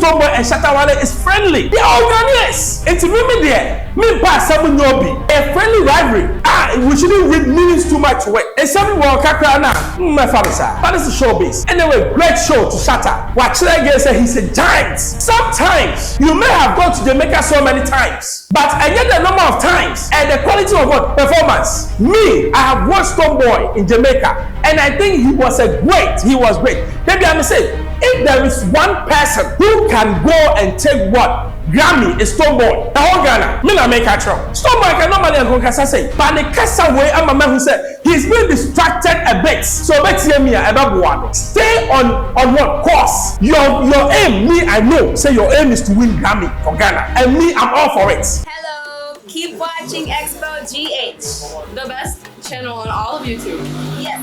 Stonebwoy and Shatta Wale is friendly. They are all Ghanaians. It's me there. Me pass some Nyobi. A friendly rivalry. We shouldn't read meanings too much away. And some will kakra na. My father sir. That is the showbiz. Anyway, great show to Shatta. Watch that again say he's a giant. Sometimes you may have gone to Jamaica so many times, but I get the number of times and the quality of what performance. Me, I have watched Stonebwoy in Jamaica, and I think he was great. Maybe I'm saying, if there is one person who can go and take what Grammy is Stonebwoy. The whole Ghana, me na make a try. Stonebwoy can normally go kasa say, but the kasa way I'm a man who said he's been distracted a bit. So let's hear me about stay on what course. Your aim, me I know, say your aim is to win Grammy for Ghana, and me I'm all for it. Hello, keep watching Xposed GH, the best channel on all of YouTube. Yes.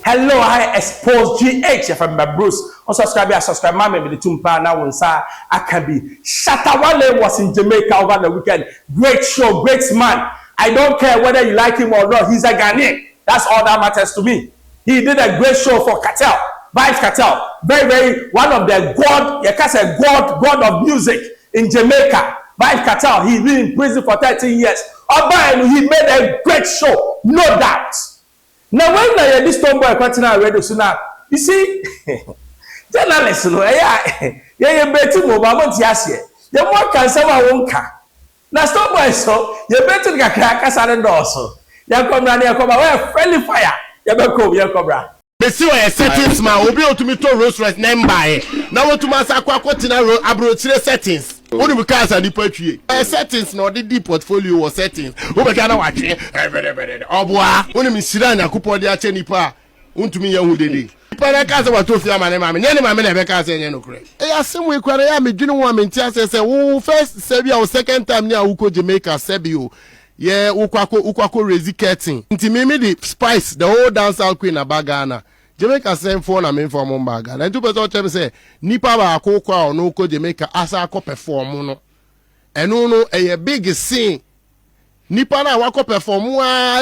Hello, I Xposed GH from my Bruce. On subscribe, me with the tumpa now on sa Akabi. Shatta Wale was in Jamaica over the weekend. Great show, great man. I don't care whether you like him or not. He's a Ghanaian. That's all that matters to me. He did a great show for Cartel, Vibes Cartel. Very one of the god of music in Jamaica. Vibes Cartel. He's been in prison for 13 years. He made a great show, no doubt. Now, when this Stonebwoy continue radio so now, you see, journalists, yeah, better move. I want to ask you. You more can someone won't come. Now, Stonebwoy, so you better get crackers and also. You come down here, come away, friendly fire. You better come, you come. Besi wa settings ma obi otumi to Rolls Royce number na wotu masa kwakotina abrotire settings woni buka sa nipa twie settings na odi di portfolio wo settings wo be kana watwe oboa woni misira nya kupọ de ache nipa untumi ye hu dede nipa na ka sa watofi amane ma me ne ma me na be ka sa nye no kure ya semu ikware ya medwini wo amenti asese wo first sebia wo second time ni awuko Jamaica sebio yeah, ukwako raise curtain. Inti mimi the spice, the whole dancehall queen Abagana. Jamaica send for na me for Mumbaga. And two person tell me say, nipa ba akokwa no ko Jamaica asa ako perform no. And no a big scene. Nipa na wako perform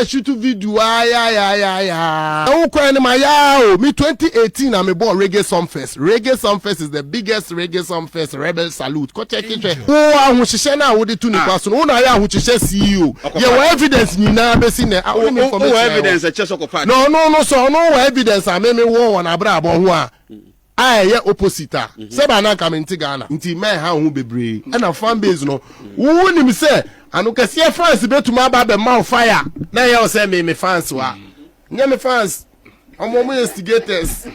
shoot video ya. Ukwa ni mayao. Me 2018 I'm born Reggae Sumfest. Reggae Sumfest is the biggest Reggae Sumfest Rebel Salute. Ko check it. Oh, ahushishe na wo de tu nipa so. Una ya ahushishe CEO. Ye evidence ni na be si na. No evidence chesokopa. No so no evidence ameme wo na bra abo ho a. Aye opposite. Seba na kamenti Ghana. Nti men ha hu bebre. E na fan base no. Wo ni mi say anu kese fans betuma ba be man fire. Na ye o say me fans wa. Nye me fans. I'm instigators.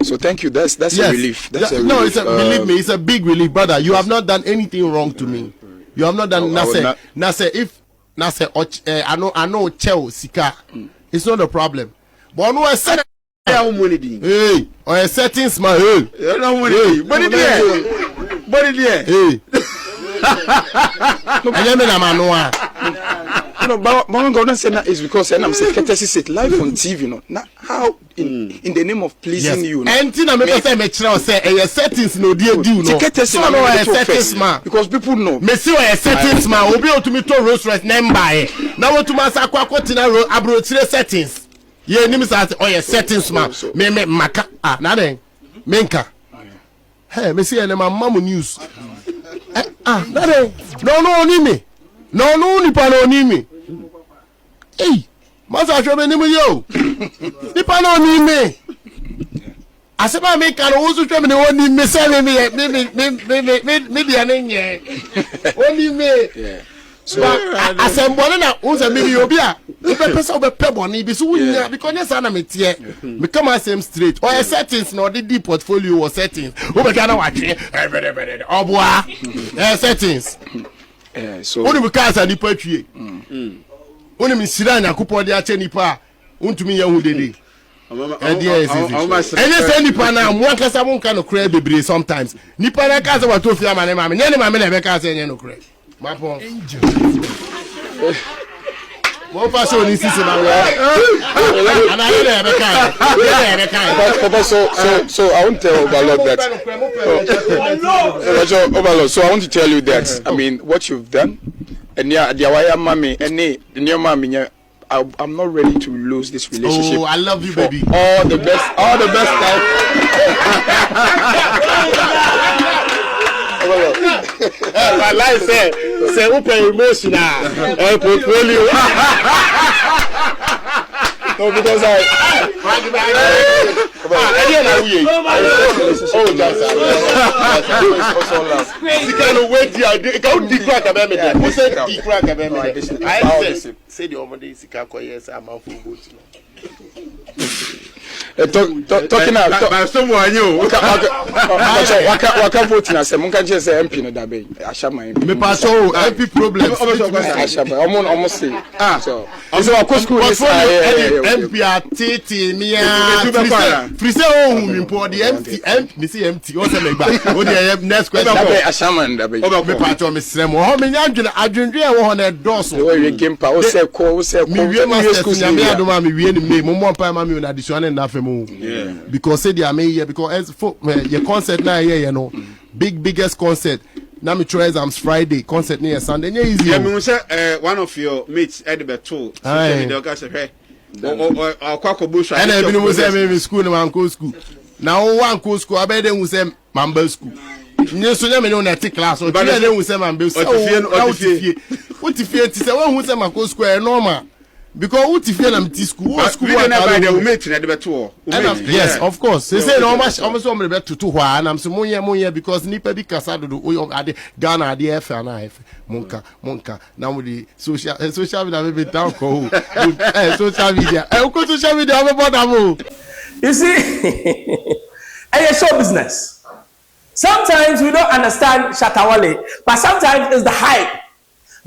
So thank you. That's yes. A relief. That's a relief. No, believe me, it's a big relief, brother. You have not done anything wrong to me. You have not done nothing. If I know Cheo Sika, it's not a problem. But no, I said hey, or a setting smile. Hey, no, but I'm going to say that is because I'm saying it live on TV. No, now how in the name of pleasing you? And Tina make say a settings no dear do no. Because people know. Messi a settings man. Obi o to me to Rolls Royce number. Now what to masa kwa Tina abrotire settings. Ye ni mi say oh settings man. Me maka na den menka. Hey, Messi and my mama news. Na den. No ni me. No nipa no ni me. Hey, masa shobe ni mu yo. Nipa no ni me. Asema me kan wo so shobe ni woni me say me dia nenye. Woni me. Yeah. So asembole na unza me obi a. If a person be peboni bi so wunya because nyesa na metie. Me come same straight. Or settings no the deep portfolio or settings. Wo be kana watwe. Oboa. Settings. So woni buka nipa twie woni misira nya kupọ de ache nipa untumi ya hu dede say nipa na mo akasa mo nka no kra bebre sometimes nipa na kasa watofi amane mame nye ne mame na be kasa nye no kra mapo One person on this season. And I so I want to tell Overlord that. Overlord, so I want to tell you that. I mean, what you've done, and yeah, the Awaya Mami, and your mommy. I'm not ready to lose this relationship. Oh, I love you, baby. All the best. My life say open emotional portfolio. No, because talking about someone you waka voting as munka je say MP no da be ashama me pass so MP problem ashama almost say so akọ school is MP atiti mia frise oh mi po the empty me see empty o say me gba o the next question da be ashama da be me pass so me srem ho me nya adwendwe e wo ho na doso we game pa o say ko me wie school me adoma me wie ni me mo pa ma me na addition na fe mo because say they are me here because as for your concert now here you know biggest concert now me try exams Friday concert near Sunday easy yeah me say one of your mates at the beto social media ka say hey or kwako bush and I been say me school na man go school now one go school I be dem say mamba school nye so nya me no na take class o tie dem say mamba school o tifie ti say one who say man go school normal because what if you am to school we never dey mate na dey beto yes of course they say no almost me beto to hwa and am so monye because nipa bi kasa do o ade Ghana ade F na F monka na we the social media be down ko social media ko social media be bother mo you see show business sometimes we don't understand Shatta Wale but sometimes it's the hype.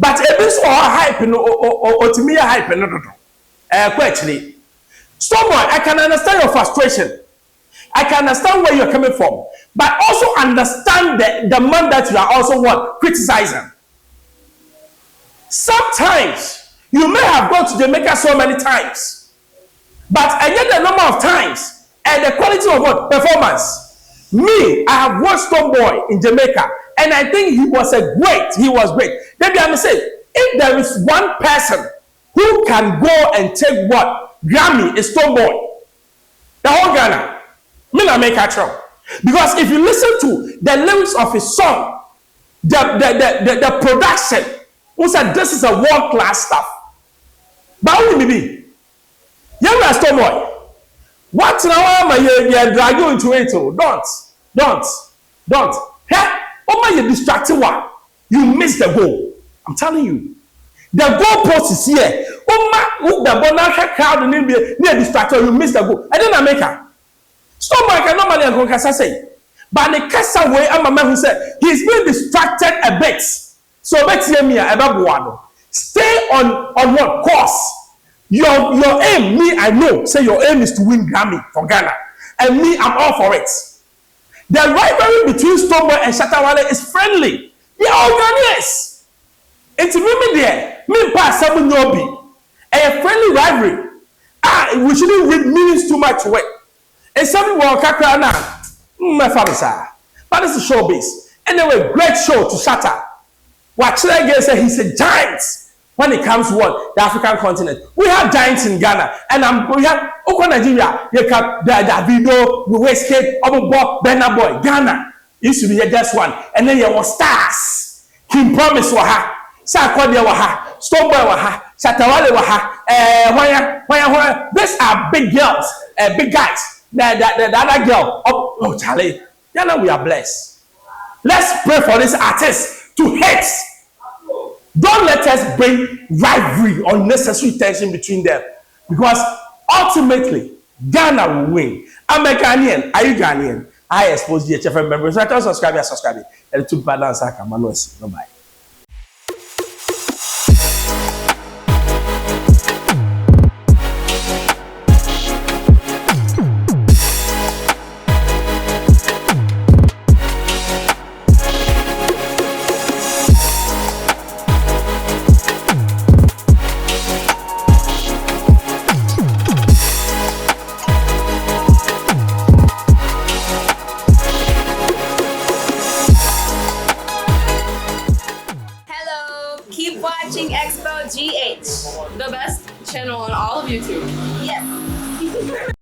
But a bit so hype no or to me hype no actually. Stonebwoy, I can understand your frustration. I can understand where you're coming from. But also understand the man that you are also what criticizing. Sometimes you may have gone to Jamaica so many times. But and yet the number of times and the quality of what performance. Me, I have watched Stonebwoy in Jamaica. And I think he was great. Maybe I'm saying, if there is one person who can go and take what Grammy is Stonebwoy. The whole Ghana. Me not make a trouble. Because if you listen to the lyrics of his song, the production, who said this is a world-class stuff. But how will it be? Young Stonebwoy. What now am I drag you into it? Don't. Hey! Oh my, you're distracted one. You missed the goal. I'm telling you. The goal post is here. Oh my, the bonanza crowd and near distracted, you missed the goal. I didn't make her. Stonebwoy can normally go say. But the cast away, I'm a man who said he's been distracted a bit. So let's hear me about stay on what course. Your aim, me, I know, say your aim is to win Grammy for Ghana. And me, I'm all for it. The rivalry between Stonebwoy and Shatta Wale is friendly. They are all Ghanaians. It's women there. Me pass some nyobi. A friendly rivalry. We shouldn't read meanings too much away. And some will kakra na. My father sir. But it's a showbiz. Anyway, great show to Shatta. What should I get? Say he's a giant when it comes to what the African continent. We have giants in Ghana, and we have Nigeria. You have Davido, Westgate, Obobo, Burna Boy. Ghana used to be just one, and then there was stars. King Promise waha, Sarkodie waha, Stonebwoy waha, Shatta Wale waha. These are big girls, big guys. The other girl, oh Charlie, Ghana, we are blessed. Let's pray for this artist to hate. Don't let us bring rivalry, unnecessary tension between them. Because ultimately, Ghana will win. I'm a Ghanaian. Are you Ghanaian? I Xposed the HFM members. So I tell subscribe. And to balance, I can. Bye-bye. watching Expo GH, the best channel on all of YouTube. Yes.